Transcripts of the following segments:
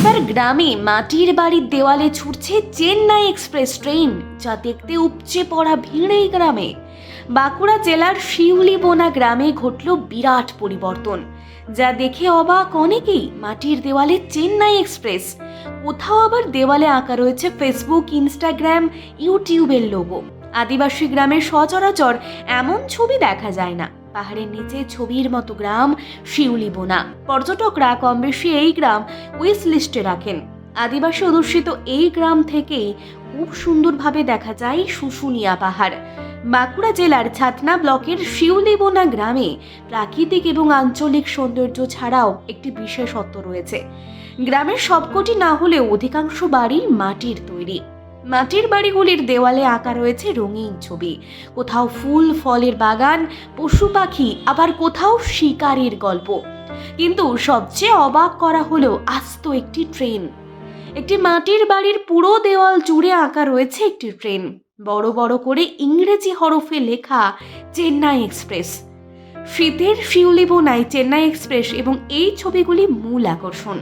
এবার গ্রামে মাটির বাড়ির দেওয়ালে ছুটছে চেন্নাই এক্সপ্রেস ট্রেন, যা দেখতে উপচে পড়া ভিড় এই গ্রামে। বাঁকুড়া জেলার শিউলিবোনা গ্রামে ঘটল বিরাট পরিবর্তন, যা দেখে অবাক অনেকেই। মাটির দেওয়ালে চেন্নাই এক্সপ্রেস, কোথাও আবার দেওয়ালে আঁকা রয়েছে ফেসবুক, ইনস্টাগ্রাম, ইউটিউবের লোগো। আদিবাসী গ্রামের সচরাচর এমন ছবি দেখা যায় না। পাহাড়ের নিচে ছবির মতো গ্রাম শিউলিবোনা। পর্যটকরা কম বেশি এই গ্রাম উইশ লিস্টে রাখেন। আদিবাসী অধ্যুষিত এই গ্রাম থেকেই খুব সুন্দরভাবে দেখা যায় শুশুনিয়া পাহাড়। বাঁকুড়া জেলার ছাতনা ব্লকের শিউলিবোনা গ্রামে প্রাকৃতিক এবং আঞ্চলিক সৌন্দর্য ছাড়াও একটি বিশেষত্ব রয়েছে। গ্রামের সবকটি না হলেও অধিকাংশ বাড়ি মাটির তৈরি। মাটির বাড়িগুলির দেওয়ালে আঁকা রয়েছে রঙিন ছবি। কোথাও ফুল ফলের বাগান, পশু পাখি, আবার কোথাও শিকারের গল্প। কিন্তু সবচেয়ে অবাক করা হলো আস্ত একটি ট্রেন। একটি মাটির বাড়ির পুরো দেওয়াল জুড়ে আঁকা রয়েছে একটি ট্রেন, বড় বড় করে ইংরেজি হরফে লেখা চেন্নাই এক্সপ্রেস। শীতের শিউলিবোনায় চেন্নাই এক্সপ্রেস এবং এই ছবিগুলি মূল আকর্ষণ।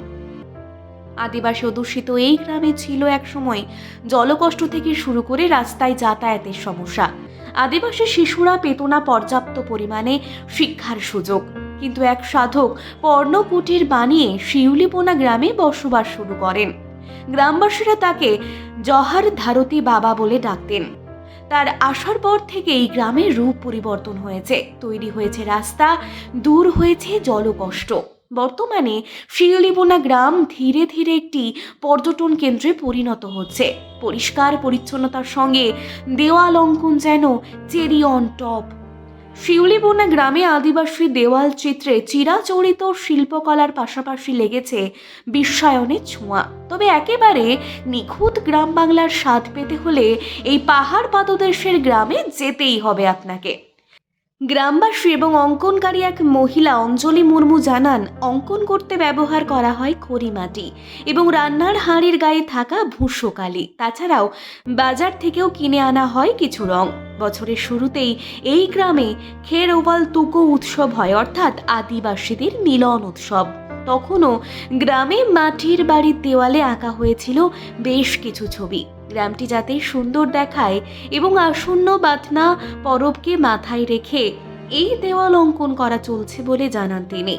আদিবাসী অধ্যুষিত এই গ্রামে ছিল একসময় জলকষ্ট থেকে শুরু করে রাস্তায় যাতায়াতের সমস্যা। আদিবাসী শিশুরা পেত না পর্যাপ্ত পরিমাণে শিক্ষার সুযোগ। কিন্তু এক সাধক পর্ণকুটির বানিয়ে শিউলিবোনা গ্রামে বসবাস শুরু করেন। গ্রামবাসীরা তাকে জহার ধারতী বাবা বলে ডাকতেন। তার আসার পর থেকেই গ্রামের রূপ পরিবর্তন হয়েছে। তৈরি হয়েছে রাস্তা, দূর হয়েছে জলকষ্ট। বর্তমানে শিউলিবোনা গ্রাম ধীরে ধীরে একটি পর্যটন কেন্দ্রে পরিণত হচ্ছে। পরিষ্কার পরিচ্ছন্নতার সঙ্গে দেওয়াল অঙ্কন যেন চেরি অন টপ। শিউলিবোনা গ্রামে আদিবাসী দেওয়াল চিত্রে চিরাচরিত শিল্পকলার পাশাপাশি লেগেছে বিশ্বায়নের ছোঁয়া। তবে একেবারে নিখুঁত গ্রাম বাংলার স্বাদ পেতে হলে এই পাহাড় পাদদেশের গ্রামে যেতেই হবে আপনাকে। গ্রামবাসী এবং অঙ্কনকারী এক মহিলা অঞ্জলি মুর্মু জানান, অঙ্কন করতে ব্যবহার করা হয় খড়ি মাটি এবং রান্নার হাঁড়ির গায়ে থাকা ভুসো কালি। তাছাড়াও বাজার থেকেও কিনে আনা হয় কিছু রং। বছরের শুরুতেই এই গ্রামে খেরওয়াল তুকো উৎসব হয়, অর্থাৎ আদিবাসীদের মিলন উৎসব। তখনও গ্রামে মাটির বাড়ির দেওয়ালে আঁকা হয়েছিল বেশ কিছু ছবি। গ্রামটি যাতে সুন্দর দেখায় এবং আসন্ন বাতনা পরবকে মাথায় রেখে এই দেওয়াল অঙ্কন করা চলছে বলে জানান তিনি।